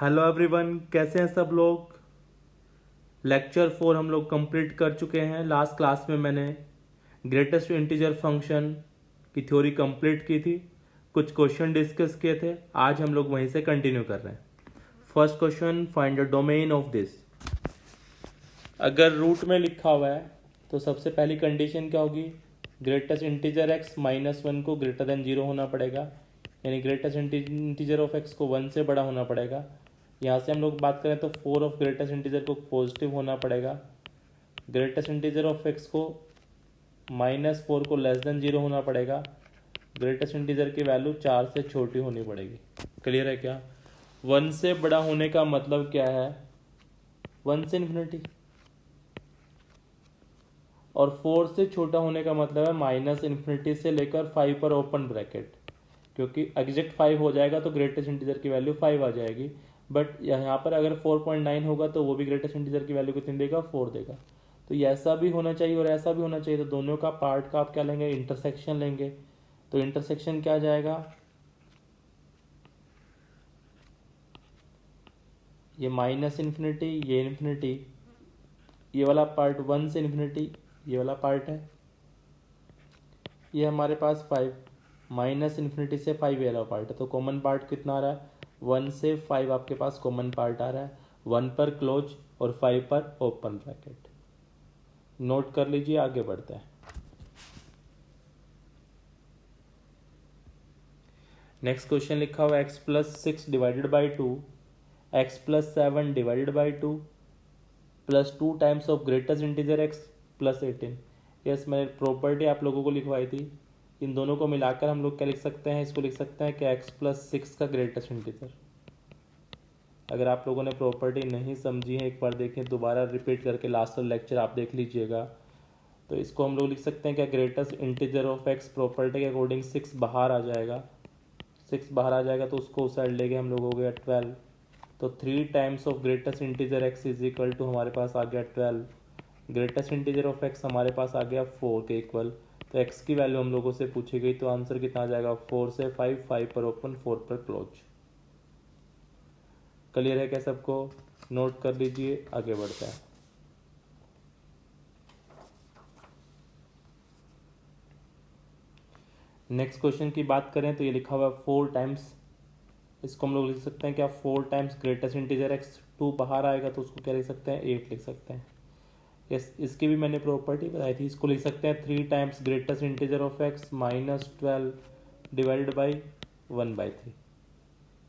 Hello everyone, कैसे हैं सब लोग। लेक्चर 4 हम लोग कंप्लीट कर चुके हैं। लास्ट क्लास में मैंने ग्रेटेस्ट इंटीजर फंक्शन की थ्योरी कंप्लीट की थी, कुछ क्वेश्चन डिस्कस किए थे। आज हम लोग वहीं से कंटिन्यू कर रहे हैं। First question, find the domain of this. अगर रूट में लिखा हुआ है तो सबसे पहली कंडीशन क्या होगी, ग्रेटेस्ट इंटीजर एक्स -1 को ग्रेटर देन 0 होना पड़ेगा, यानी ग्रेटेस्ट इंटीजर ऑफ एक्स को 1 से बड़ा होना पड़ेगा। यहाँ से हम लोग बात करें तो 4 ऑफ ग्रेटेस्ट इंटीजर को पॉजिटिव होना पड़ेगा, ग्रेटेस्ट इंटीजर ऑफ एक्स को -4 को लेस देन 0 होना पड़ेगा, ग्रेटेस्ट इंटीजर की वैल्यू 4 से छोटी होनी पड़ेगी। क्लियर है क्या। 1 से बड़ा होने का मतलब क्या है, 1 से इन्फिनिटी, और 4 से छोटा होने का मतलब है -इन्फिनिटी से लेकर 5 पर ओपन ब्रैकेट, क्योंकि एग्जैक्ट 5 हो जाएगा तो ग्रेटेस्ट इंटीजर की वैल्यू 5 आ जाएगी। बट यहाँ पर अगर 4.9 होगा तो वो भी ग्रेटेस्ट इंटीजर की वैल्यू कितनी देगा, 4 देगा। तो ये ऐसा भी होना चाहिए और ऐसा भी होना चाहिए, तो दोनों का पार्ट का आप क्या लेंगे, इंटरसेक्शन लेंगे। तो इंटरसेक्शन क्या जाएगा, ये -इन्फिनिटी, ये इन्फिनिटी, ये वाला पार्ट 1 से इन्फिनिटी, ये वाला पार्ट है, ये हमारे पास 5, -इन्फिनिटी से 5 ये वाला पार्ट है। तो कॉमन पार्ट कितना आ रहा है, 1 से 5 आपके पास कॉमन पार्ट आ रहा है, 1 पर क्लोज और 5 पर ओपन ब्रैकेट। नोट कर लीजिए, आगे बढ़ते हैं। नेक्स्ट क्वेश्चन लिखा हुआ x+6 divided by 2, x+7 divided by 2 +2 times of greatest integer x +18। Yes, मैंने प्रॉपर्टी आप लोगों को लिखवाई थी। इन दोनों को मिलाकर हम लोग क्या लिख सकते हैं, इसको लिख सकते हैं कि x+6 का ग्रेटेस्ट इंटीजर। अगर आप लोगों ने प्रॉपर्टी नहीं समझी है, एक बार देखें, दोबारा रिपीट करके लास्ट लेक्चर आप देख लीजिएगा। तो इसको हम लोग लिख सकते हैं क्या, greatest integer of x property के अकॉर्डिंग 6 बाहर आ जाएगा, 6 बाहर आ जाएगा तो उसको उस साइड लेके हम लोग हो गया 12। तो 3 times of greatest integer x is equal to हमारे पास आ गया 12। ग्रेटेस्ट इंटीजर ऑफ एक्स हमारे पास आ गया 4 के इक्वल। तो एक्स की वैल्यू हम लोगों से पूछी गई, तो आंसर कितना आ जाएगा, 4 से 5, 5 पर ओपन, 4 पर क्लोज। क्लियर है क्या सबको, नोट कर लीजिए, आगे बढ़ते हैं। नेक्स्ट क्वेश्चन की बात करें तो ये लिखा हुआ है 4 टाइम्स, इसको हम लोग लिख सकते हैं क्या, 4 टाइम्स ग्रेटेस्ट इंटीजर एक्स। 2 बाहर आएगा तो उसको क्या लिख सकते हैं, 8 लिख सकते हैं। यस, इसकी भी मैंने प्रॉपर्टी बताई थी, इसको लिख सकते हैं 3 times greatest integer of x -12 divided by 1/3।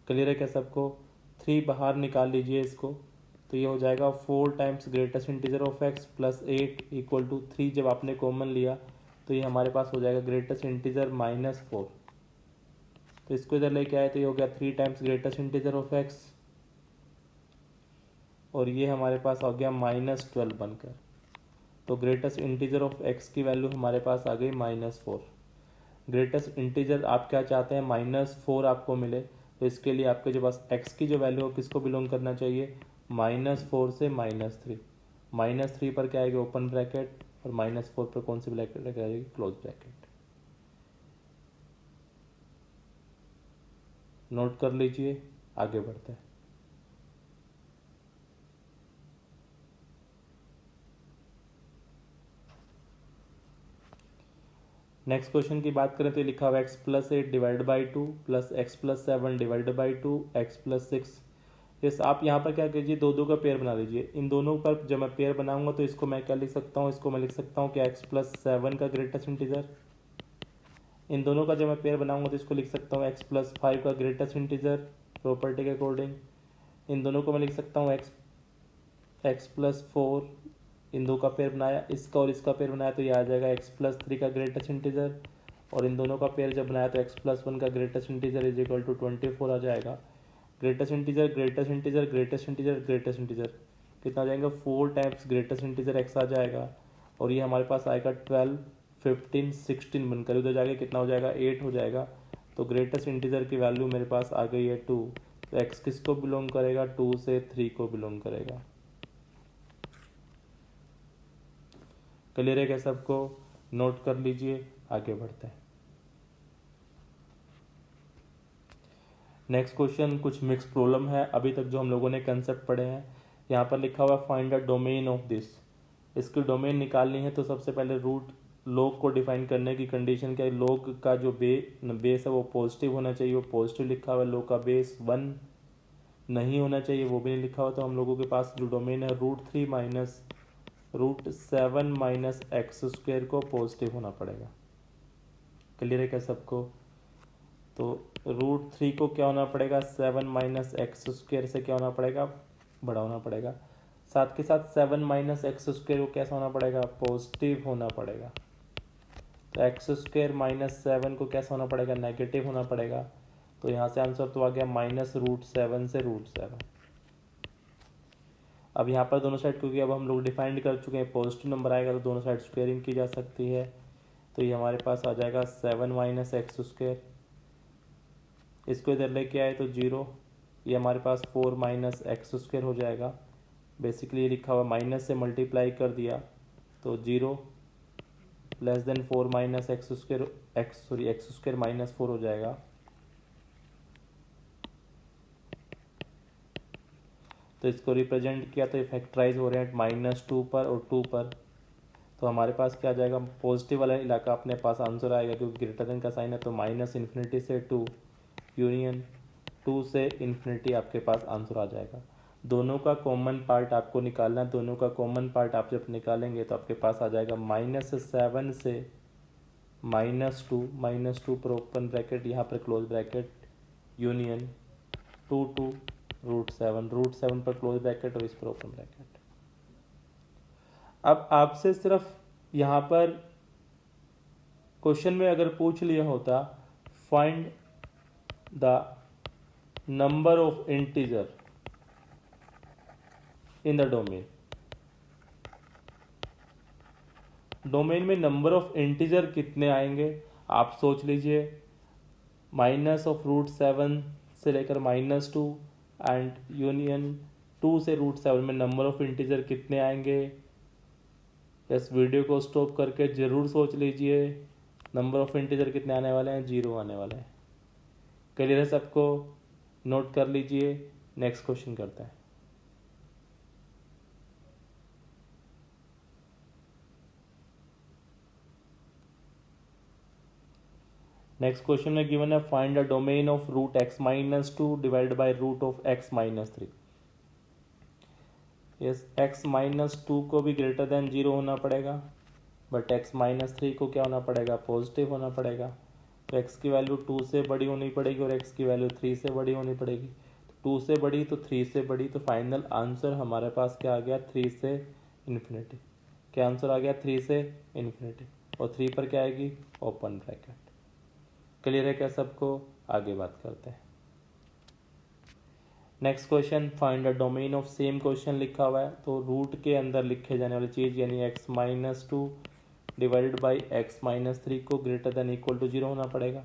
Clear है क्या सबको, 3 बाहर निकाल लीजिए इसको, तो ये हो जाएगा 4 times greatest integer of x +8 equal to 3। जब आपने कॉमन लिया तो ये हमारे पास हो जाएगा ग्रेटेस्ट इंटीजर -4। तो इसको इधर लेके आए तो ये हो गया 3 times greatest integer of x, और ये हमारे पास आ गया -12 बनकर। तो ग्रेटेस्ट इंटीजर ऑफ एक्स की वैल्यू हमारे पास आ गई -4। ग्रेटेस्ट इंटीजर आप क्या चाहते हैं, -4 आपको मिले, तो इसके लिए आपके जो पास एक्स की जो वैल्यू हो किसको बिलोंग करना चाहिए, -4 से -3। -3 पर क्या आएगी, ओपन ब्रैकेट, और -4 पर कौन सी ब्रैकेट आएगी, क्लोज ब्रैकेट। नोट कर लीजिए, आगे बढ़ते हैं। नेक्स्ट क्वेश्चन की बात करें तो ये लिखा हुआ x+8 divide by 2 +x+7 divide by 2 x+6। Yes, आप यहाँ पर क्या कीजिए, दो दो का पेयर बना लीजिए। इन दोनों पर जब मैं पेयर बनाऊंगा तो इसको मैं क्या लिख सकता हूँ, इसको मैं लिख सकता हूँ कि x+7 का ग्रेटेस्ट इंटीजर। इन दोनों का जब मैं पेयर बनाऊंगा तो इसको लिख सकता हूँ x+5 का ग्रेटेस्ट इंटीजर प्रॉपर्टी के अकॉर्डिंग। इन दोनों को मैं लिख सकता हूँ x+4। इन दो का पेयर बनाया, इसका और इसका पेयर बनाया तो ये आ जाएगा x+3 का ग्रेटेस्ट इंटीजर, और इन दोनों का पेयर जब बनाया तो x+1 का greatest integer is equal to 24 आ जाएगा। Greatest integer greatest integer greatest integer greatest integer कितना आ जाएगा, 4 टाइम्स ग्रेटेस्ट इंटीजर x आ जाएगा, और ये हमारे पास आएगा 12, 15, 16 बनकर उधर जाके कितना हो जाएगा, 8 हो जाएगा। तो ग्रेटेस्ट इंटीजर की वैल्यू मेरे पास आ गई है 2। तो x किसको बिलोंग करेगा, 2 से 3 को बिलोंग करेगा। क्लियर है क्या सबको, नोट कर लीजिए, आगे बढ़ते हैं। नेक्स्ट क्वेश्चन कुछ मिक्स प्रॉब्लम है अभी तक जो हम लोगों ने कंसेप्ट पढ़े हैं। यहाँ पर लिखा हुआ find the domain of this. इसकी डोमेन निकालनी है तो सबसे पहले रूट लॉग को डिफाइन करने की कंडीशन क्या है। लॉग का जो बेस है वो पॉजिटिव होना चाहिए, वो पॉजिटिव लिखा हुआ है। लॉग का बेस 1 नहीं होना चाहिए, वो भी नहीं लिखा हुआ। तो हम लोगों के पास जो डोमेन है √3 माइनस √7 माइनस एक्स स्क्वायर को पॉजिटिव होना पड़ेगा। क्लियर है क्या सबको? तो √3 को क्या होना पड़ेगा, 7 माइनस एक्स स्क्वायर से क्या होना पड़ेगा, बड़ा होना पड़ेगा। साथ के साथ 7 माइनस एक्स स्क्वायर को कैसा होना पड़ेगा, पॉजिटिव होना पड़ेगा। तो एक्स स्क्वायर माइनस 7 को कैसा होना पड़ेगा, नेगेटिव होना पड़ेगा। तो यहाँ से आंसर तो आ गया -√7 से √7। अब यहाँ पर दोनों साइड, क्योंकि अब हम लोग डिफाइंड कर चुके हैं पॉजिटिव नंबर आएगा तो दोनों साइड स्क्वेयरिंग की जा सकती है। तो ये हमारे पास आ जाएगा 7 माइनस एक्स स्क्वायर, इसको इधर लेके आए तो 0। ये हमारे पास 4 माइनस एक्स स्क्वायर हो जाएगा। बेसिकली ये लिखा हुआ माइनस से मल्टीप्लाई कर दिया तो 0 less than 4 minus x square x square minus 4 हो जाएगा। तो इसको रिप्रेजेंट किया तो फैक्टराइज हो रहे हैं -2 पर और 2 पर। तो हमारे पास क्या आ जाएगा, पॉजिटिव वाला इलाका अपने पास आंसर आएगा क्योंकि ग्रेटर देन का साइन है। तो -∞ से 2 यूनियन 2 से इन्फिनिटी आपके पास आंसर आ जाएगा। दोनों का कॉमन पार्ट आपको निकालना है। दोनों का कॉमन पार्ट आप जब निकालेंगे तो आपके पास आ जाएगा -7 से -2 पर ओपन ब्रैकेट, यहाँ पर क्लोज ब्रैकेट, यूनियन 2 टू √7 पर क्लोज ब्रैकेट और इस पर ओपन ब्रैकेट। अब आपसे सिर्फ यहाँ पर क्वेश्चन में अगर पूछ लिया होता find the number of integer in the domain, domain में नंबर ऑफ इंटीजर कितने आएंगे आप सोच लीजिए। -√7 से लेकर -2 एंड यूनियन 2 से √7 में नंबर ऑफ इंटीजर कितने आएंगे। इस वीडियो को स्टॉप करके ज़रूर सोच लीजिए नंबर ऑफ इंटीजर कितने आने वाले हैं, 0 आने वाले हैं। क्लियर है सबको? नोट कर लीजिए। नेक्स्ट क्वेश्चन करते हैं। नेक्स्ट क्वेश्चन में गिवन है find the domain of √x-2 divided by √x-3। Yes, x-2 को भी ग्रेटर देन 0 होना पड़ेगा, बट x-3 को क्या होना पड़ेगा, पॉजिटिव होना पड़ेगा। तो x की वैल्यू 2 से बड़ी होनी पड़ेगी और x की वैल्यू 3 से बड़ी होनी पड़ेगी। 2 से बड़ी तो 3 से बड़ी, तो फाइनल आंसर हमारे पास क्या आ गया, 3 से इन्फिनिटी। क्या आंसर आ गया, 3 से इन्फिनिटी। और 3 पर क्या आएगी, ओपन ब्रैकेट। क्लियर है क्या सबको? आगे बात करते हैं। Next question find the domain of, same question लिखा हुआ है तो रूट के अंदर लिखे जाने वाली चीज़ यानी x-2 डिवाइडेड बाई x-3 को ग्रेटर देन इक्वल टू 0 होना पड़ेगा।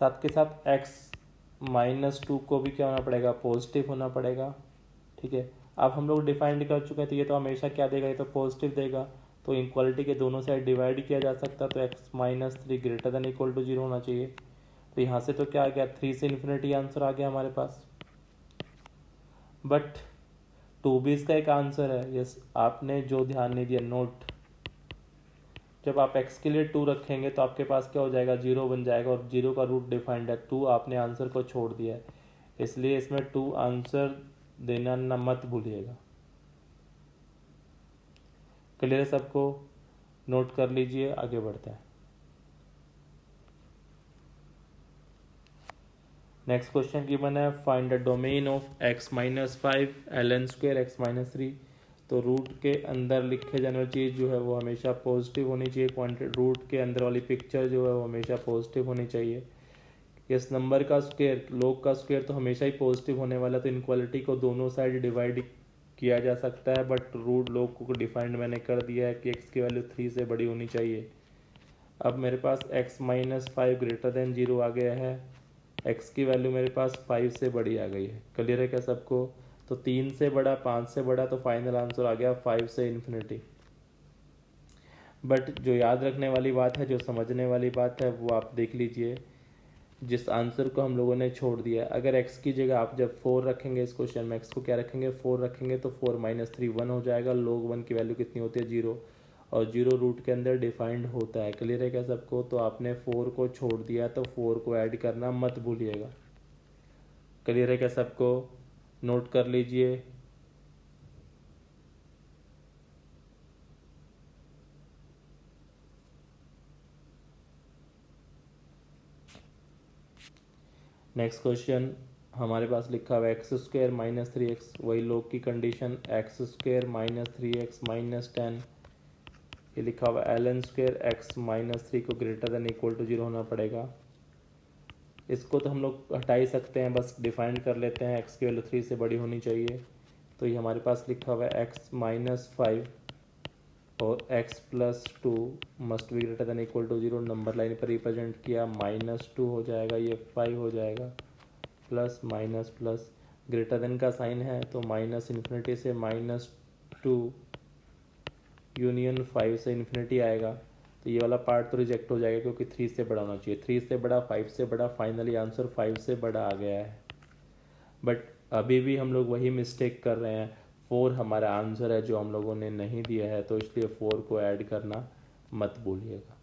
साथ के साथ x-2 को भी क्या होना पड़ेगा, पॉजिटिव होना पड़ेगा। ठीक है, अब हम लोग डिफाइंड कर चुके हैं तो ये तो हमेशा क्या देगा, ये तो पॉजिटिव देगा। तो इक्वालिटी के दोनों साइड डिवाइड किया जा सकता है तो x-3 greater than equal to 0 होना चाहिए। तो यहाँ से तो क्या आ गया, 3 से इन्फिनिटी आंसर आ गया हमारे पास। बट 2 भी इसका एक आंसर है। यस, आपने जो ध्यान नहीं दिया, नोट, जब आप x के लिए 2 रखेंगे तो आपके पास क्या हो जाएगा, 0 बन जाएगा और 0 का रूट डिफाइंड है। 2 आपने आंसर को छोड़ दिया है, इसलिए इसमें 2 आंसर देना न मत भूलिएगा। क्लियर है सबको? नोट कर लीजिए, आगे बढ़ते हैं। नेक्स्ट क्वेश्चन गिवन है find the domain of x-5 ln² x-3। तो रूट के अंदर लिखे जाने वाली चीज़ जो है वो हमेशा पॉजिटिव होनी चाहिए। क्वांटिटी रूट के अंदर वाली पिक्चर जो है वो हमेशा पॉजिटिव होनी चाहिए। इस नंबर का स्क्वायर, लॉग का स्क्वायर तो हमेशा ही पॉजिटिव होने वाला। तो इनक्वालिटी को दोनों साइड डिवाइड किया जा सकता है, बट रूट लॉग को डिफाइंड मैंने कर दिया है कि x की वैल्यू 3 से बड़ी होनी चाहिए। अब मेरे पास x-5 ग्रेटर देन 0 आ गया है, x की वैल्यू मेरे पास 5 से बड़ी आ गई है। क्लियर है क्या सबको? तो 3 से बड़ा, 5 से बड़ा, तो फाइनल आंसर आ गया 5 से इन्फिनिटी। बट जो याद रखने वाली बात है, जो समझने वाली बात है, वो आप देख लीजिए। जिस आंसर को हम लोगों ने छोड़ दिया। अगर x की जगह आप जब 4 रखेंगे इस क्वेश्चन में, x को क्या रखेंगे 4 रखेंगे, तो 4 माइनस 3 1 हो जाएगा। log 1 की वैल्यू कितनी होती है 0, और 0 रूट के अंदर डिफाइंड होता है। क्लियर है क्या सबको? तो आपने 4 को छोड़ दिया तो 4 को ऐड करना मत भूलिएगा। क्लियर है क्या सबको? नोट कर लीजिए। नेक्स्ट क्वेश्चन हमारे पास लिखा हुआ है एक्स स्क्वायर माइनस 3x, वही लोग की condition x square minus 3x minus 10, ये लिखा हुआ L N square x minus 3 को ग्रेटर देन इक्वल टू 0 होना पड़ेगा। इसको तो हम लोग हटा ही सकते हैं, बस डिफाइन कर लेते हैं एक्स की वैल्यू 3 से बड़ी होनी चाहिए। तो ये हमारे पास लिखा हुआ है एक्स माइनस 5 और x plus 2 must be greater than equal to 0। Number line पर रिप्रेजेंट किया, माइनस 2 हो जाएगा, ये 5 हो जाएगा, plus minus plus, greater than का साइन है तो माइनस इन्फिनिटी से -2 यूनियन 5 से इन्फिनिटी आएगा। तो ये वाला पार्ट तो रिजेक्ट हो जाएगा क्योंकि 3 से बड़ा होना चाहिए। 3 से बड़ा, 5 से बड़ा, फाइनली आंसर 5 से बड़ा आ गया है। बट अभी भी हम लोग वही मिस्टेक कर रहे हैं। 4 हमारा आंसर है जो हम लोगों ने नहीं दिया है, तो इसलिए 4 को ऐड करना मत भूलिएगा।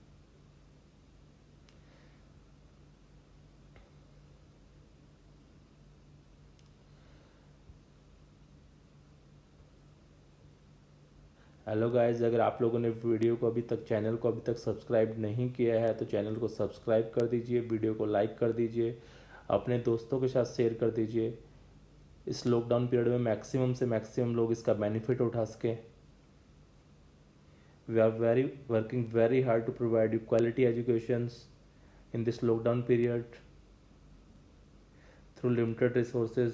हेलो गाइस, अगर आप लोगों ने वीडियो को अभी तक, चैनल को अभी तक सब्सक्राइब नहीं किया है तो चैनल को सब्सक्राइब कर दीजिए, वीडियो को लाइक कर दीजिए, अपने दोस्तों के साथ शेयर कर दीजिए। इस लॉकडाउन पीरियड में मैक्सिमम से मैक्सिमम लोग इसका बेनिफिट उठा सकें। We are working very hard to provide you quality educations in this lockdown period through limited resources.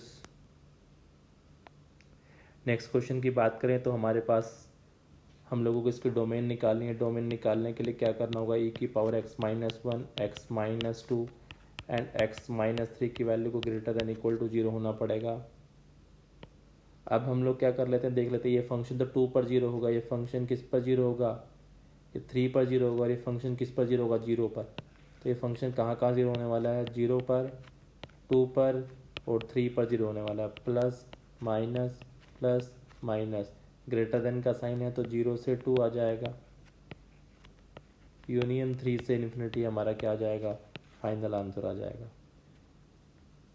Next question की बात करें तो हमारे पास हम लोगों को इसकी डोमेन निकालनी है। डोमेन निकालने के लिए क्या करना होगा, e की power x minus 1, x minus 2 and x minus 3 की वैल्यू को ग्रेटर देन इक्वल टू 0 होना पड़ेगा। अब हम लोग क्या कर लेते हैं, देख लेते हैं। ये फंक्शन तो 2 पर 0 होगा, ये फंक्शन किस पर 0 होगा, ये 3 पर 0 होगा, और ये फंक्शन किस पर 0 होगा, 0 पर। तो ये फंक्शन कहाँ कहाँ 0 होने वाला है, 0 पर, 2 पर और 3 पर 0 होने वाला है। प्लस माइनस, ग्रेटर देन का साइन है तो 0 से 2 आ जाएगा, यूनियन 3 से इन्फिनिटी हमारा क्या आ जाएगा, फाइनल आंसर आ जाएगा।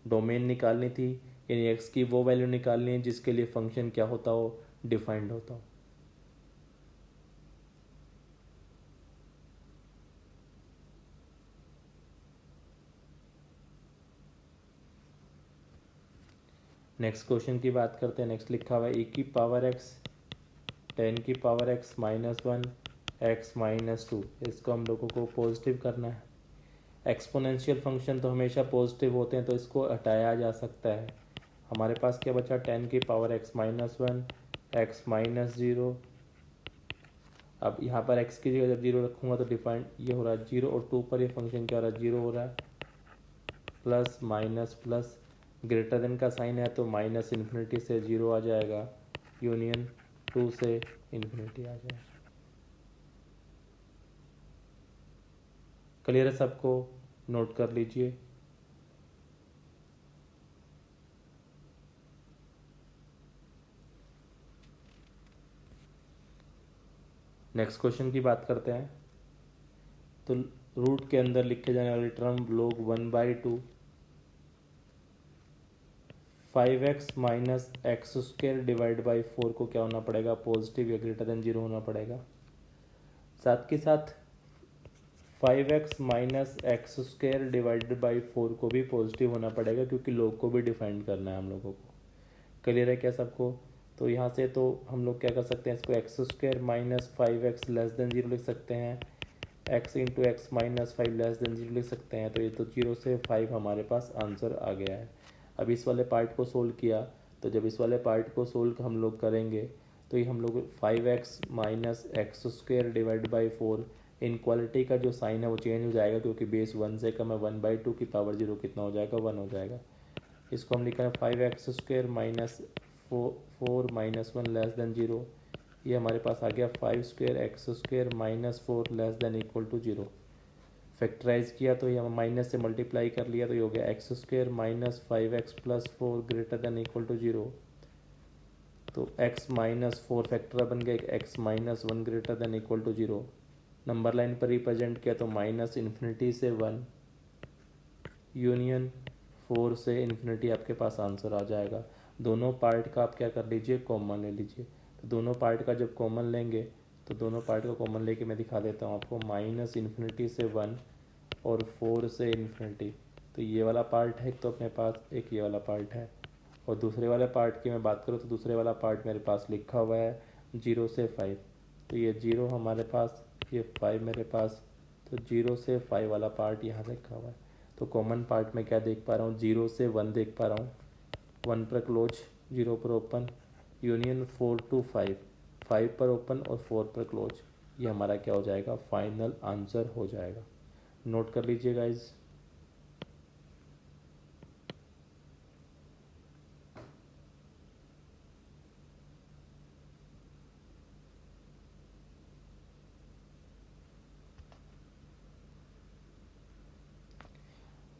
डोमेन निकालनी थी, यानी एक्स की वो वैल्यू निकालनी है जिसके लिए फंक्शन क्या होता हो, डिफाइंड होता हो। नेक्स्ट क्वेश्चन की बात करते हैं। नेक्स्ट लिखा हुआ है e की पावर x 10 की power x minus 1 x minus 2, इसको हम लोगों को पॉजिटिव करना है। एक्सपोनेंशियल फंक्शन तो हमेशा पॉजिटिव होते हैं तो इसको हटाया जा सकता है। हमारे पास क्या बचा, 10 की power x minus 1 x minus 0। अब यहाँ पर x की जगह जब 0 रखूँगा तो डिफाइंड ये हो रहा है 0, और 2 पर ये फंक्शन क्या हो रहा है, 0 हो रहा है। Plus minus plus, greater than का साइन है तो माइनस इन्फिनिटी से 0 आ जाएगा, यूनियन 2 से इन्फिनिटी आ जाएगा। क्लियर है सबको? नोट कर लीजिए। नेक्स्ट क्वेश्चन की बात करते हैं। तो रूट के अंदर लिखे जाने वाली term log 1/2 5x minus x square divide by 4 को क्या होना पड़ेगा, पॉजिटिव या ग्रेटर देन 0 होना पड़ेगा। साथ के साथ 5x minus x square divided by 4 को भी पॉजिटिव होना पड़ेगा क्योंकि log को भी डिफाइन करना है हम लोगों को। क्लियर है क्या सबको? तो यहाँ से तो हम लोग क्या कर सकते हैं, इसको x square minus 5x less than 0 लिख सकते हैं, x into x minus 5 less than 0 लिख सकते हैं। तो ये तो 0 से 5 हमारे पास आंसर आ गया है। अब इस वाले पार्ट को सोल्व किया, तो जब इस वाले पार्ट को सोल्व हम लोग करेंगे तो ये हम लोग 5x minus x square divide by 4, inequality का जो साइन है वो चेंज हो जाएगा क्योंकि बेस 1 से कम है, 1/2 की पावर 0 कितना हो जाएगा, 1 हो जाएगा। इसको हम लिखा है 5x square minus 4 minus 1 less than 0। ये हमारे पास आ गया 5 square x square minus 4 less than equal to 0। Factorise किया तो ये माइनस से मल्टीप्लाई कर लिया तो ये हो गया x square minus 5x plus 4 greater than equal to 0। तो x माइनस 4 फैक्टर बन गया x minus 1 greater than equal to 0। Number line पर रिप्रेजेंट किया तो माइनस इन्फिनिटी से 1 यूनियन 4 से इन्फिनिटी आपके पास आंसर आ जाएगा। दोनों पार्ट का आप क्या कर लीजिए, कॉमन ले लीजिए। तो दोनों पार्ट का जब कॉमन लेंगे तो दोनों पार्ट का कॉमन लेके मैं दिखा देता हूँ आपको। माइनस इन्फिनिटी से 1 और 4 से इन्फिनिटी, तो ये वाला पार्ट है तो अपने पास, एक ये वाला पार्ट है। और दूसरे वाले पार्ट की मैं बात करूँ तो दूसरे वाला पार्ट मेरे पास लिखा हुआ है 0 से 5। तो ये 0 हमारे पास, ये 5 मेरे पास, तो 0 से 5 वाला पार्ट यहाँ लिखा हुआ है। तो कॉमन पार्ट में क्या देख पा रहा हूँ, 0 से 1 देख पा रहा हूँ। 1 पर क्लोज, 0 पर ओपन, यूनियन 4 to 5, 5 पर ओपन और 4 पर क्लोज। ये हमारा क्या हो जाएगा, फाइनल आंसर हो जाएगा। नोट कर लीजिए गाइज।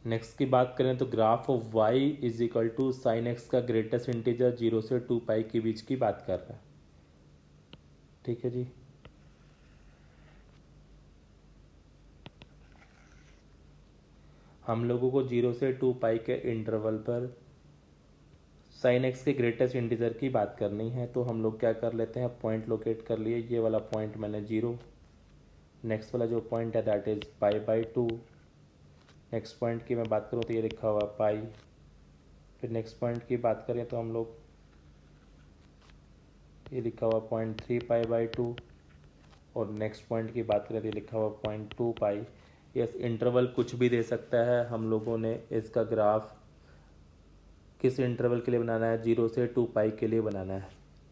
नेक्स्ट की बात करें तो graph of y is equal to sine x का ग्रेटेस्ट इंटीजर 0 से 2 पाई के बीच की बात कर रहा है। ठीक है जी। हम लोगों को 0 से 2 पाई के इंटरवल पर साइन एक्स के ग्रेटेस्ट इंटीजर की बात करनी है। तो हम लोग क्या कर लेते हैं, पॉइंट लोकेट कर लिए। ये वाला पॉइंट मैंने 0, नेक्स्ट वाला जो पॉइंट है दैट इज π/2। नेक्स्ट पॉइंट की मैं बात करूँ तो ये लिखा हुआ पाई। फिर नेक्स्ट पॉइंट की बात करें तो हम लोग, ये लिखा हुआ 0.3π/2। और नेक्स्ट पॉइंट की बात करें तो ये लिखा हुआ 0.2 पाई। यस, इंटरवल कुछ भी दे सकता है। हम लोगों ने इसका ग्राफ किस इंटरवल के लिए बनाना है, 0 से 2 पाई के लिए बनाना है।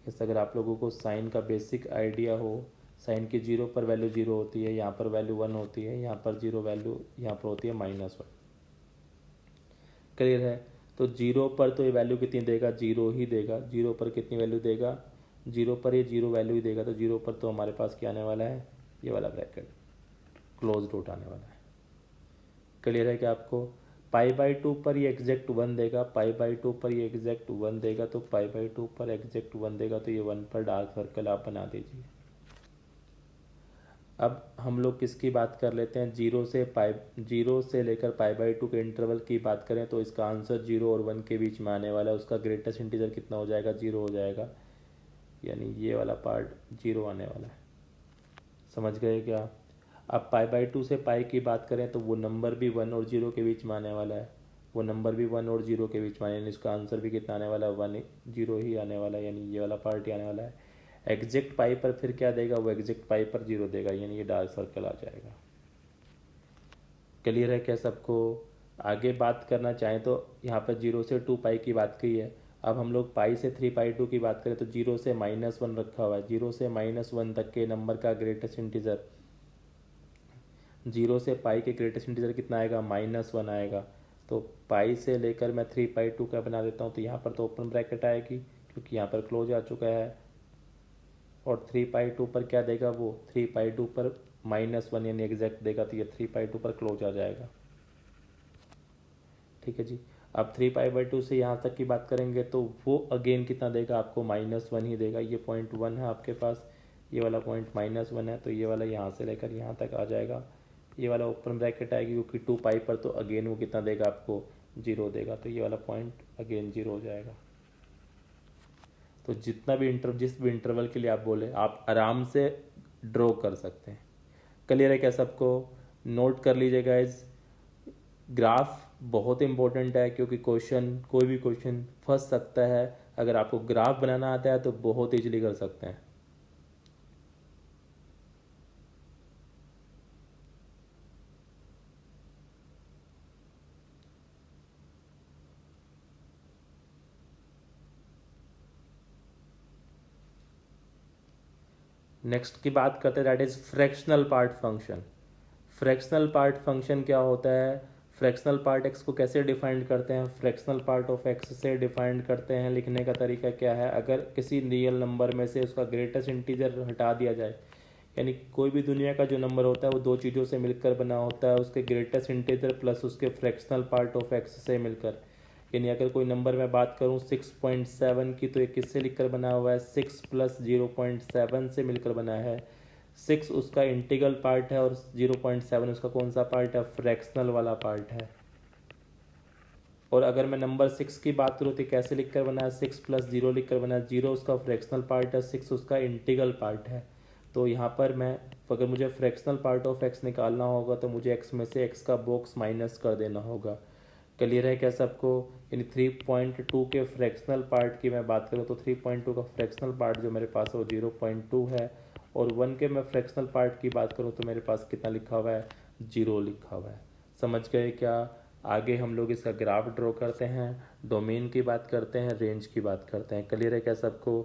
यस, अगर आप लोगों को साइन का बेसिक आइडिया हो, साइन की 0 पर वैल्यू 0 होती है, यहाँ पर वैल्यू 1 होती है, यहाँ पर 0 वैल्यू यहाँ पर होती है -1। क्लियर है। तो 0 पर तो ये वैल्यू कितनी देगा, 0 ही देगा। 0 पर कितनी वैल्यू देगा, 0 पर ये 0 वैल्यू ही देगा। तो 0 पर तो हमारे पास क्या आने वाला है, ये वाला ब्रैकेट क्लोज डॉट आने वाला है। क्लियर है क्या आपको। π/2 पर ये एग्जैक्ट 1 देगा, π/2 पर ये एग्जैक्ट 1 देगा। तो π/2 पर एग्जैक्ट 1 देगा तो ये 1 पर डार्क सर्कल आप बना दीजिए। अब हम लोग किसकी बात कर लेते हैं, 0 से लेकर π/2 के इंटरवल की बात करें तो इसका आंसर 0 और 1 के बीच में आने वाला है। उसका ग्रेटेस्ट इंटीजर कितना हो जाएगा, 0 हो जाएगा। यानी ये वाला पार्ट 0 आने वाला है। समझ गए क्या। अब π/2 से पाई की बात करें तो वो नंबर भी 1 और 0 के बीच में आने वाला है। वो नंबर भी 1 और 0 के बीच में आने, यानी इसका आंसर भी कितना आने वाला है, 1 0 ही आने वाला है। यानी ये वाला पार्ट ही आने वाला है। एग्जैक्ट पाई पर फिर क्या देगा, वो एग्जैक्ट पाई पर 0 देगा, यानी ये डार्क सर्कल आ जाएगा। क्लियर है क्या सबको। आगे बात करना चाहें तो यहाँ पर 0 से 2 पाई की बात की है। अब हम लोग पाई से 3π/2 की बात करें तो 0 से -1 रखा हुआ है। 0 से -1 तक के नंबर का ग्रेटेस्ट इंटीजर, 0 से पाई के ग्रेटेस्ट इंटीजर कितना आएगा, -1 आएगा। तो पाई से लेकर मैं 3π/2 का बना देता हूँ। तो यहाँ पर तो ओपन ब्रैकेट आएगी क्योंकि यहाँ पर क्लोज आ चुका है। और 3π/2 पर क्या देगा, वो 3π/2 पर -1 यानी एग्जैक्ट देगा। तो ये 3π/2 पर क्लोज आ जाएगा। ठीक है जी। अब 3π/2 से यहाँ तक की बात करेंगे तो वो अगेन कितना देगा आपको, -1 ही देगा। ये पॉइंट 1 है आपके पास, ये वाला पॉइंट -1 है। तो ये वाला यहाँ से लेकर यहाँ तक आ जाएगा। ये वाला ओपन ब्रैकेट आएगी क्योंकि 2 पाई पर तो अगेन वो कितना देगा आपको, 0 देगा। तो ये वाला पॉइंट अगेन 0 हो जाएगा। तो जितना भी जिस भी इंटरवल के लिए आप बोले आप आराम से ड्रॉ कर सकते हैं। क्लियर है क्या सबको। नोट कर लीजिए गाइज, ग्राफ बहुत इंपॉर्टेंट है क्योंकि कोई भी क्वेश्चन फंस सकता है। अगर आपको ग्राफ बनाना आता है तो बहुत इजीली कर सकते हैं। नेक्स्ट की बात करते हैं that is fractional part function. Fractional part function क्या होता है, फ्रैक्शनल पार्ट एक्स को कैसे डिफाइंड करते हैं, फ्रैक्शनल पार्ट ऑफ एक्स से डिफाइंड करते हैं। लिखने का तरीका क्या है, अगर किसी रियल नंबर में से उसका ग्रेटेस्ट इंटीजर हटा दिया जाए, यानी कोई भी दुनिया का जो नंबर होता है वो दो चीज़ों से मिलकर बना होता है, उसके ग्रेटेस्ट इंटीजर प्लस उसके फ्रैक्शनल पार्ट ऑफ एक्स से मिलकर। यानी अगर कोई नंबर मैं बात करूँ 6.7 की, तो ये किससे लिखकर बना हुआ है, 6 प्लस 0.7 से मिलकर बना है। 6 उसका इंटीग्रल पार्ट है और 0.7 उसका कौन सा पार्ट है, फ्रैक्शनल वाला पार्ट है। और अगर मैं नंबर 6 की बात करूँ तो कैसे लिखकर बना है, 6 प्लस 0 लिखकर बना है। 0 उसका फ्रैक्शनल पार्ट है, 6 उसका इंटीग्रल पार्ट है। तो यहाँ पर मैं अगर मुझे फ्रैक्शनल पार्ट ऑफ एक्स निकालना होगा तो मुझे एक्स में से एक्स का बॉक्स माइनस कर देना होगा। क्लियर है क्या सबको? यानी 3.2 के फ्रैक्शनल पार्ट की मैं बात करूँ तो 3.2 का फ्रैक्शनल पार्ट जो मेरे पास है वो 0.2 है, और 1 के मैं फ्रैक्शनल पार्ट की बात करूँ तो मेरे पास कितना लिखा हुआ है, 0 लिखा हुआ है। समझ गए क्या? आगे हम लोग इसका ग्राफ ड्रॉ करते हैं, डोमेन की बात करते हैं, रेंज की बात करते हैं। क्लियर है क्या सबको?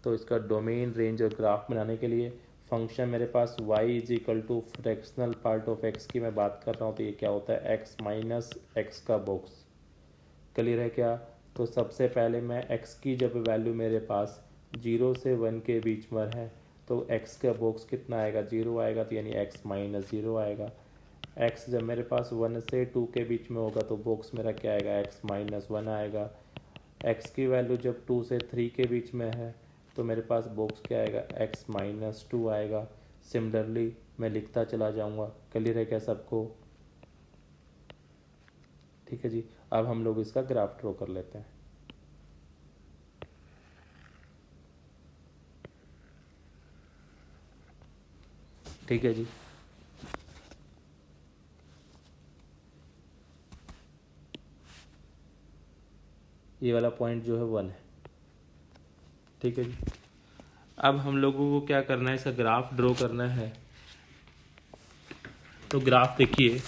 तो इसका डोमेन, रेंज और ग्राफ बनाने के लिए फंक्शन मेरे पास y is equal to fractional part of x की मैं बात कर रहा हूँ, तो ये क्या होता है, x माइनस एक्स का बॉक्स। क्लियर है क्या? तो सबसे पहले मैं x की जब वैल्यू मेरे पास 0 से 1 के बीच में है तो x का बॉक्स कितना आएगा, 0 आएगा, तो यानी x माइनस 0 आएगा। x जब मेरे पास 1 से 2 के बीच में होगा तो बॉक्स मेरा क्या आएगा, x माइनस 1 आएगा। x की वैल्यू जब 2 से 3 के बीच में है तो मेरे पास बॉक्स क्या आएगा, x माइनस 2 आएगा। सिमिलरली मैं लिखता चला जाऊंगा। क्लियर है क्या सबको? ठीक है जी। अब हम लोग इसका ग्राफ ड्रॉ कर लेते हैं। ठीक है जी। ये वाला पॉइंट जो है 1 है। ठीक है जी। अब हम लोगों को क्या करना है, इसका ग्राफ ड्रॉ करना है। तो ग्राफ देखिए,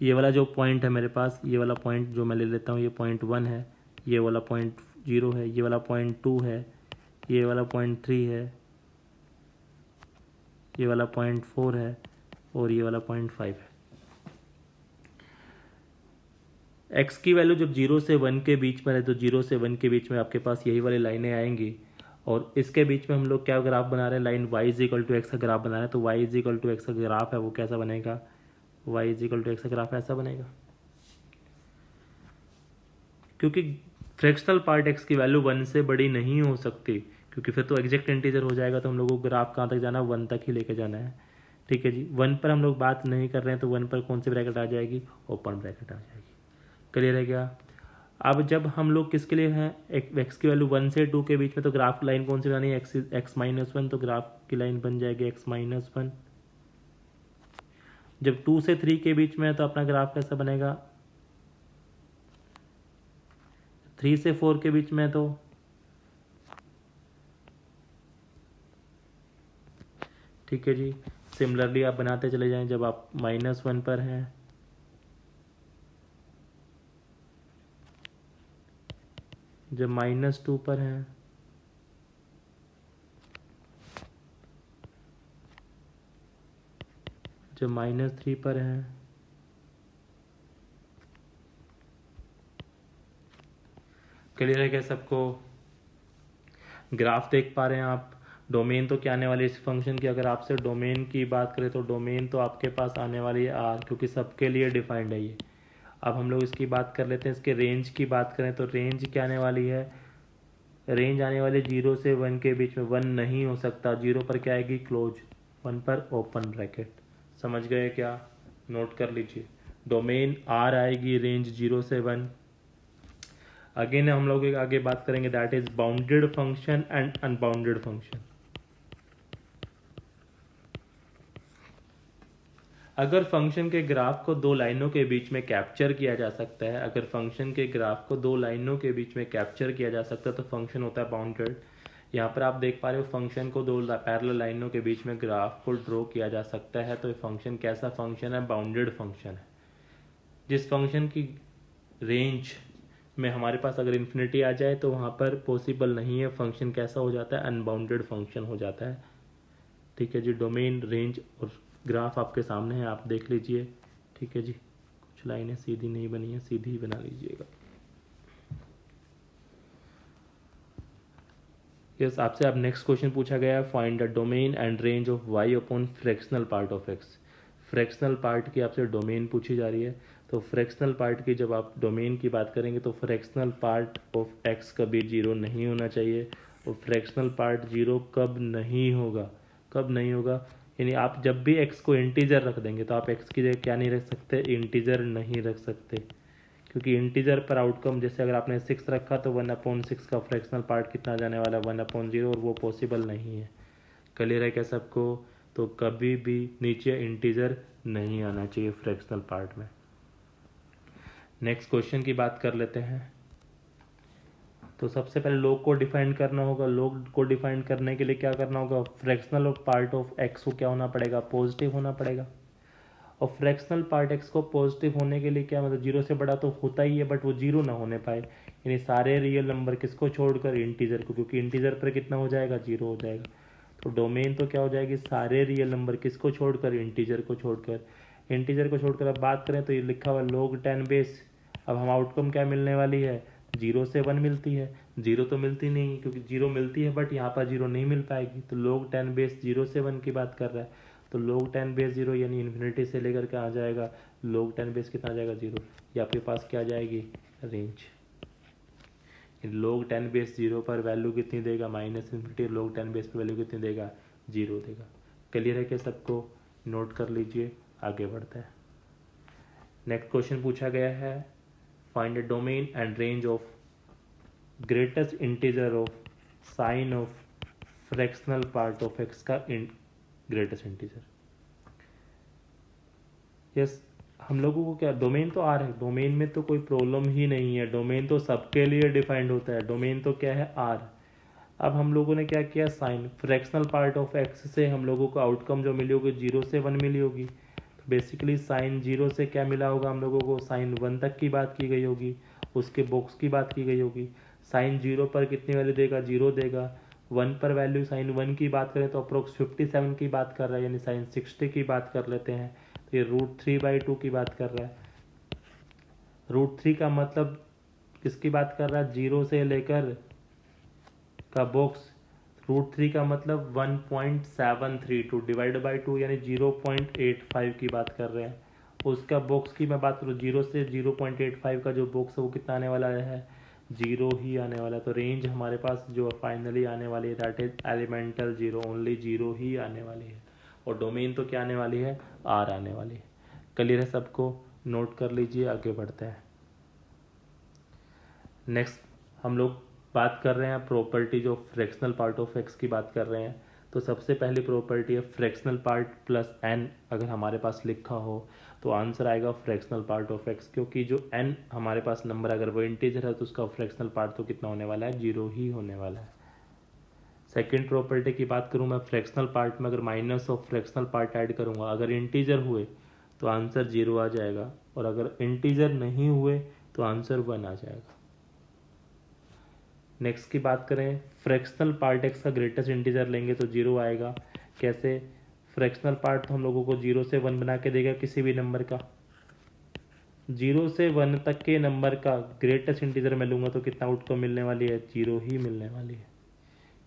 ये वाला जो पॉइंट है मेरे पास, ये वाला पॉइंट जो मैं ले लेता हूँ, ये पॉइंट 1 है, ये वाला पॉइंट 0 है, ये वाला पॉइंट 2 है, ये वाला पॉइंट 3 है, ये वाला पॉइंट 4 है, और ये वाला पॉइंट 5 है। एक्स की वैल्यू जब 0 से 1 के बीच में है तो 0 से 1 के बीच में आपके पास यही वाली लाइनें आएंगी, और इसके बीच में हम लोग क्या ग्राफ बना रहे हैं, line y is equal to x का ग्राफ बना रहे हैं। तो y is equal to x का ग्राफ है वो कैसा बनेगा, y is equal to x का ग्राफ ऐसा बनेगा। क्योंकि फ्रैक्शनल पार्ट x की वैल्यू 1 से बड़ी नहीं हो सकती, क्योंकि फिर तो एग्जैक्ट इंटीजर हो जाएगा, तो हम लोगों को ग्राफ कहाँ तक जाना है, 1 तक ही लेके जाना है। ठीक है जी। 1 पर हम लोग बात नहीं कर रहे हैं, तो 1 पर कौन सी ब्रैकेट आ जाएगी, ओपन ब्रैकेट आ जाएगी। क्लियर है क्या? अब जब हम लोग किसके लिए हैं, एक्स की वैल्यू 1 से 2 के बीच में, तो ग्राफ लाइन कौन सी बनानी है, एक्स माइनस 1, तो ग्राफ की लाइन बन जाएगी एक्स माइनस 1। जब 2 से 3 के बीच में है तो अपना ग्राफ कैसा बनेगा, 3 से 4 के बीच में, तो ठीक है जी। सिमिलरली आप बनाते चले जाएं, जब आप -1 पर हैं, जब -2 पर हैं, जब -3 पर हैं, क्लियर है क्या सबको? ग्राफ देख पा रहे हैं आप? डोमेन तो क्या आने वाली है इस फंक्शन की, अगर आपसे डोमेन की बात करें तो डोमेन तो आपके पास आने वाली है आर, क्योंकि सबके लिए डिफाइंड है ये। अब हम लोग इसकी बात कर लेते हैं, इसके रेंज की बात करें तो रेंज क्या आने वाली है, रेंज आने वाली 0 से 1 के बीच में। 1 नहीं हो सकता, 0 पर क्या आएगी, क्लोज, 1 पर ओपन ब्रैकेट। समझ गए क्या? नोट कर लीजिए, डोमेन आर आएगी, रेंज 0 से 1। अगेन हम लोग आगे बात करेंगे, that is bounded function and unbounded function. अगर फंक्शन के ग्राफ को दो लाइनों के बीच में कैप्चर किया जा सकता है, अगर फंक्शन के ग्राफ को दो लाइनों के बीच में कैप्चर किया जा सकता है तो फंक्शन होता है बाउंडेड। यहाँ पर आप देख पा रहे हो फंक्शन को दो पैरेलल लाइनों के बीच में ग्राफ को ड्रॉ किया जा सकता है, तो ये फंक्शन कैसा फंक्शन है, बाउंडेड फंक्शन है। जिस फंक्शन की रेंज में हमारे पास अगर इन्फिनिटी आ जाए तो वहाँ पर पॉसिबल नहीं है, फंक्शन कैसा हो जाता है, अनबाउंडेड फंक्शन हो जाता है। ठीक है जी। डोमेन, रेंज और ग्राफ आपके सामने है, आप देख लीजिए। ठीक है जी। कुछ लाइनें सीधी नहीं बनी है, सीधी ही बना लीजिएगा। यस, आपसे अब नेक्स्ट क्वेश्चन पूछा गया है, find the domain and range of y upon fractional part of x. Fractional part की आपसे डोमेन पूछी जा रही है। तो फ्रैक्शनल पार्ट की जब आप डोमेन की बात करेंगे तो फ्रैक्शनल पार्ट ऑफ एक्स कभी जीरो नहीं होना चाहिए। और फ्रैक्शनल पार्ट जीरो कब नहीं होगा, कब नहीं होगा, यानी आप जब भी एक्स को इंटीजर रख देंगे तो आप एक्स की जगह क्या नहीं रख सकते, इंटीजर नहीं रख सकते, क्योंकि इंटीजर पर आउटकम जैसे अगर आपने 6 रखा तो 1/6 का फ्रैक्शनल पार्ट कितना जाने वाला है, 1/0, और वो पॉसिबल नहीं है। क्लियर है क्या सबको? तो कभी भी नीचे इंटीजर नहीं आना चाहिए फ्रैक्शनल पार्ट में। नेक्स्ट क्वेश्चन की बात कर लेते हैं। तो सबसे पहले लोग को डिफाइन करना होगा। लोग को डिफाइन करने के लिए क्या करना होगा, फ्रैक्शनल पार्ट ऑफ एक्स को क्या होना पड़ेगा, पॉजिटिव होना पड़ेगा। और फ्रैक्शनल पार्ट एक्स को पॉजिटिव होने के लिए क्या मतलब, जीरो से बड़ा तो होता ही है बट वो जीरो ना होने पाए, यानी सारे रियल नंबर किसको छोड़कर, इंटीजर को, क्योंकि इंटीजर पर कितना हो जाएगा, जीरो हो जाएगा। तो डोमेन तो क्या हो जाएगी, सारे रियल नंबर किसको छोड़कर, इंटीजर को छोड़कर। इंटीजर को छोड़कर अब बात करें तो ये लिखा हुआ log 10 बेस। अब हम आउटकम क्या मिलने वाली है, 0 से 1 मिलती है। 0 तो मिलती नहीं, क्योंकि 0 मिलती है बट यहाँ पर 0 नहीं मिल पाएगी। तो log 10 बेस 0 से 1 की बात कर रहा है। तो log 10 बेस 0 यानी इन्फिनिटी से लेकर के आ जाएगा, log 10 बेस कितना आ जाएगा, 0। ये आपके पास क्या आ जाएगी, रेंज। log 10 बेस 0 पर वैल्यू कितनी देगा, -इन्फिनिटी। log 10 बेस पर वैल्यू कितनी देगा, 0 देगा। क्लियर है क्या सबको? नोट कर लीजिए, आगे बढ़ते हैं। नेक्स्ट क्वेश्चन पूछा गया है, find the domain and range of greatest integer of sine of fractional part of x का ग्रेटेस्ट इंटीजर। यस, हम लोगों को क्या, डोमेन तो आर है, डोमेन में तो कोई प्रॉब्लम ही नहीं है, डोमेन तो सबके लिए डिफाइंड होता है, डोमेन तो क्या है, आर। अब हम लोगों ने क्या किया, sine fractional part of x से हम लोगों को आउटकम जो मिली होगी 0 से 1 मिली होगी। तो बेसिकली साइन 0 से क्या मिला होगा हम लोगों को, साइन 1 तक की बात की गई होगी, उसके बॉक्स की बात की गई होगी। साइन 0 पर कितनी वैल्यू देगा, 0 देगा। 1 पर वैल्यू साइन 1 की बात करें तो अप्रोक्स 57 की बात कर रहा है, यानी साइन 60 की बात कर लेते हैं। तो ये √3/2 की बात कर रहा है। √3 का मतलब किसकी बात कर रहा है, 0 से लेकर का बॉक्स। √3 का मतलब 1.732 डिवाइड बाई 2 यानी 0.85 की बात कर रहे हैं। उसका बॉक्स की मैं बात करूँ, 0 से 0.85 का जो बॉक्स है वो कितना आने वाला है, 0 ही आने वाला है। तो रेंज हमारे पास जो फाइनली आने वाली है दैट इज एलिमेंटल 0, ओनली 0 ही आने वाली है। और डोमेन तो क्या आने वाली है, आर आने वाली है। क्लियर है सबको? नोट कर लीजिए, आगे बढ़ते हैं। नेक्स्ट हम लोग बात कर रहे हैं properties of fractional part of x की बात कर रहे हैं। तो सबसे पहली प्रॉपर्टी है फ्रैक्शनल पार्ट प्लस एन। अगर हमारे पास लिखा हो तो आंसर आएगा फ्रैक्शनल पार्ट ऑफ एक्स, क्योंकि जो एन हमारे पास नंबर अगर वो इंटीजर है तो उसका फ्रैक्शनल पार्ट तो कितना होने वाला है, 0 ही होने वाला है। सेकेंड प्रॉपर्टी की बात करूँ मैं, फ्रैक्शनल पार्ट में अगर minus of fractional part add करूँगा, अगर इंटीजर हुए तो आंसर 0 आ जाएगा, और अगर इंटीजर नहीं हुए तो आंसर 1 आ जाएगा। नेक्स्ट की बात करें, फ्रैक्शनल पार्ट एक्स का ग्रेटेस्ट इंटीजर लेंगे तो 0 आएगा। कैसे, फ्रैक्शनल पार्ट तो हम लोगों को 0 से 1 बना के देगा किसी भी नंबर का। 0 से 1 तक के नंबर का ग्रेटेस्ट इंटीजर मैं लूँगा तो कितना आउटकम मिलने वाली है, 0 ही मिलने वाली है।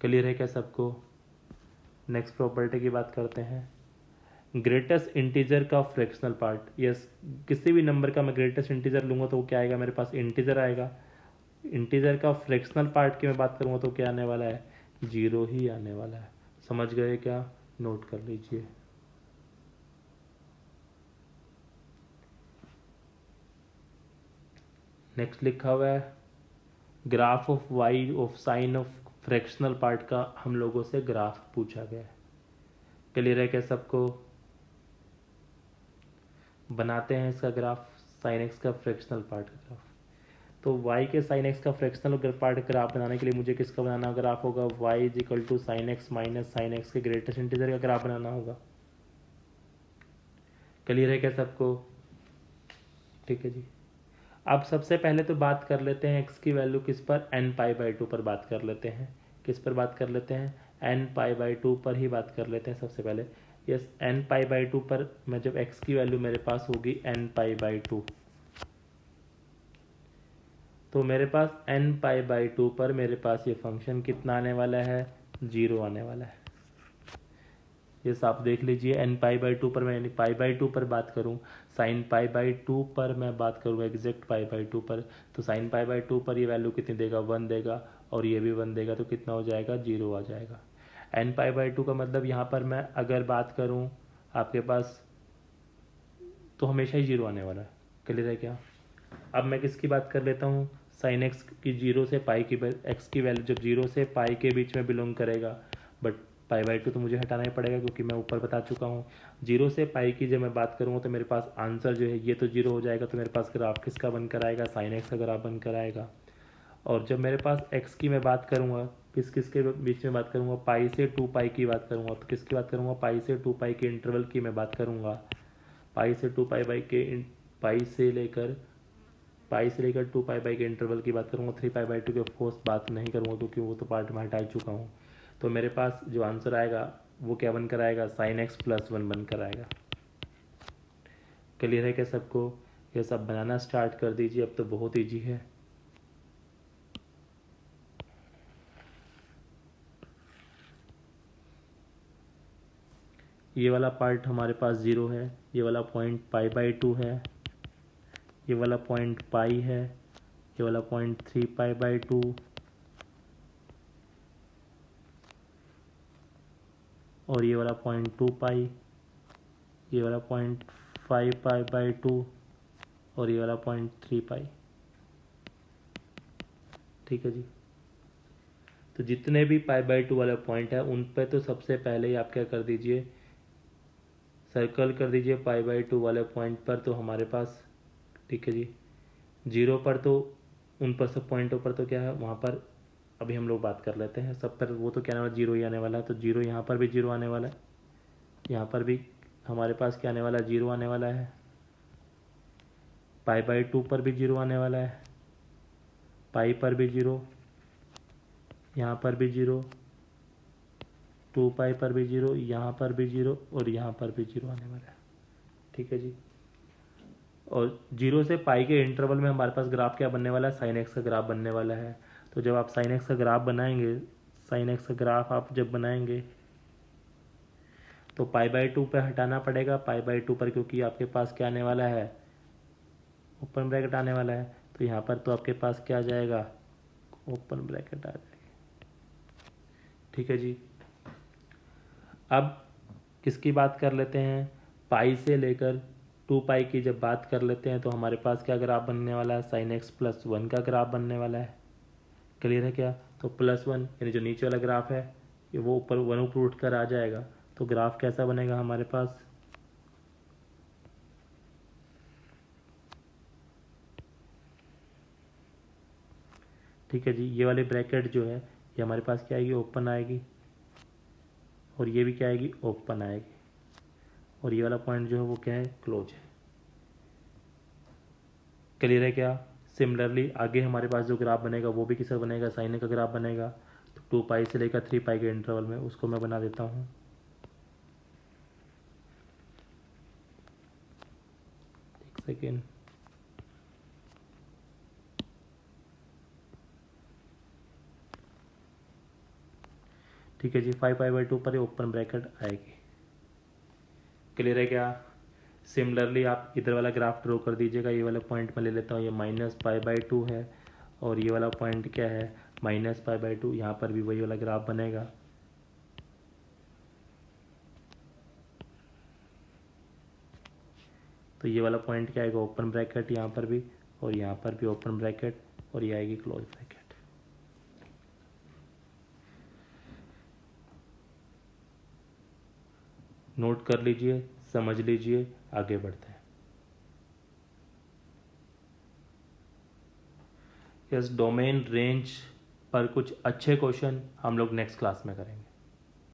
क्लियर है क्या सबको? नेक्स्ट प्रॉपर्टी की बात करते हैं, ग्रेटेस्ट इंटीजर का फ्रैक्शनल पार्ट। यस, किसी भी नंबर का मैं ग्रेटेस्ट इंटीजर लूँगा तो वो क्या आएगा, मेरे पास इंटीजर आएगा। इंटीजर का फ्रैक्शनल पार्ट की मैं बात करूँगा तो क्या आने वाला है, 0 ही आने वाला है। समझ गए क्या? नोट कर लीजिए। नेक्स्ट लिखा हुआ है, graph of y of sine of fractional part का हम लोगों से ग्राफ पूछा गया है। क्लियर है क्या सबको? बनाते हैं इसका ग्राफ, साइन एक्स का फ्रैक्शनल पार्ट का ग्राफ। तो y के साइन एक्स का फ्रैक्शनल पार्ट ग्राफ बनाने के लिए मुझे किसका बनाना ग्राफ होगा, y is equal to sine x minus sine x के ग्रेटेस्ट इंटीजर का ग्राफ बनाना होगा। क्लियर है क्या सबको? ठीक है जी। अब सबसे पहले तो बात कर लेते हैं x की वैल्यू किस पर, n π/2 पर बात कर लेते हैं। किस पर बात कर लेते हैं, n π/2 पर ही बात कर लेते हैं सबसे पहले। यस, n π/2 पर मैं जब x की वैल्यू मेरे पास होगी n π/2, तो मेरे पास n π/2 पर मेरे पास ये फंक्शन कितना आने वाला है, 0 आने वाला है। ये आप देख लीजिए, n π/2 पर मैं π/2 पर बात करूं, sin π/2 पर मैं बात करूँ एग्जैक्ट π/2 पर, तो sin π/2 पर ये वैल्यू कितनी देगा, 1 देगा, और ये भी 1 देगा, तो कितना हो जाएगा, 0 आ जाएगा। n π/2 का मतलब यहाँ पर मैं अगर बात करूँ आपके पास, तो हमेशा ही 0 आने वाला है। क्लियर है क्या? अब मैं किसकी बात कर लेता हूँ, साइन एक्स की 0 से पाई की, एक्स की वैल्यू जब 0 से पाई के बीच में बिलोंग करेगा, बट π/2 तो मुझे हटाना ही पड़ेगा क्योंकि मैं ऊपर बता चुका हूँ। 0 से पाई की जब मैं बात करूँगा तो मेरे पास आंसर जो है ये तो 0 हो जाएगा, तो मेरे पास ग्राफ किसका बनकर आएगा, साइन एक्स का ग्राफ बनकर आएगा। और जब मेरे पास एक्स की मैं बात करूँगा, किसके बीच में बात करूँगा, पाई से 2π की बात करूँगा, तो किसकी बात करूँगा, पाई से 2π के इंटरवल की मैं बात करूँगा। पाई से 2π के पाई से लेकर 2π के इंटरवल की बात करूँगा। 3π/2 के फोर्स बात नहीं करूँगा क्योंकि वो तो पार्ट में हटा चुका हूँ। तो मेरे पास जो आंसर आएगा वो क्या बनकर आएगा, sin x + 1 बनकर आएगा। क्लियर है क्या सबको? ये सब बनाना स्टार्ट कर दीजिए, अब तो बहुत ईजी है। ये वाला पार्ट हमारे पास 0 है, ये वाला पॉइंट π/2 है, ये वाला पॉइंट पाई है, ये वाला पॉइंट 3π/2, और ये वाला पॉइंट 2π, ये वाला पॉइंट 5π/2, और ये वाला पॉइंट 3π। ठीक है जी। तो जितने भी π/2 वाले पॉइंट है उन पे तो सबसे पहले ही आप क्या कर दीजिए, सर्कल कर दीजिए π/2 वाले पॉइंट पर। तो हमारे पास, ठीक है जी, 0 पर तो उन पर सब पॉइंटों पर तो क्या है, वहाँ पर अभी हम लोग बात कर लेते हैं। सब पर वो तो क्या आने वाला, 0 ही आने वाला है। तो 0 यहाँ पर भी 0 आने वाला है, यहाँ पर भी हमारे पास क्या आने वाला है, 0 आने वाला है। π/2 पर भी 0 आने वाला है, पाई पर भी 0, यहाँ पर भी 0, 2π पर भी 0, यहाँ पर भी 0, और यहाँ पर भी 0 आने वाला है। ठीक है जी। और 0 से पाई के इंटरवल में हमारे पास ग्राफ क्या बनने वाला है, साइन एक्स का ग्राफ बनने वाला है। तो जब आप साइन एक्स का ग्राफ बनाएंगे, साइन एक्स का ग्राफ आप जब बनाएंगे तो π/2 पे हटाना पड़ेगा, π/2 पर, क्योंकि आपके पास क्या आने वाला है, ओपन ब्रैकेट आने वाला है। तो यहाँ पर तो आपके पास क्या आ जाएगा, ओपन ब्रैकेट आ जाएगा। ठीक है जी। अब किसकी बात कर लेते हैं, पाई से लेकर 2π की जब बात कर लेते हैं तो हमारे पास क्या ग्राफ बनने वाला है, sin x + 1 का ग्राफ बनने वाला है। क्लियर है क्या? तो +1 यानी जो नीचे वाला ग्राफ है ये वो ऊपर 1 ऊपर उठ कर आ जाएगा। तो ग्राफ कैसा बनेगा हमारे पास, ठीक है जी, ये वाली ब्रैकेट जो है ये हमारे पास क्या आएगी, ओपन आएगी, और ये भी क्या आएगी, ओपन आएगी, और ये वाला पॉइंट जो है वो क्या है, क्लोज है। क्लियर है क्या? सिमिलरली आगे हमारे पास जो ग्राफ बनेगा वो भी किसका बनेगा, साइन का ग्राफ बनेगा। तो 2π से लेकर 3π के इंटरवल में, उसको मैं बना देता हूँ। एक सेकेंड, ठीक है जी। 5π/2 पर ओपन ब्रैकेट आएगी। क्लियर है क्या? सिमिलरली आप इधर वाला ग्राफ ड्रॉ कर दीजिएगा। ये वाला पॉइंट मैं ले लेता हूँ, ये -π/2 है, और ये वाला पॉइंट क्या है, -π/2। यहाँ पर भी वही वाला ग्राफ बनेगा। तो ये वाला पॉइंट क्या आएगा, ओपन ब्रैकेट यहाँ पर भी, और यहाँ पर भी ओपन ब्रैकेट, और ये आएगी क्लोज ब्रैकेट। नोट कर लीजिए, समझ लीजिए, आगे बढ़ते हैं। यस, डोमेन रेंज पर कुछ अच्छे क्वेश्चन हम लोग नेक्स्ट क्लास में करेंगे।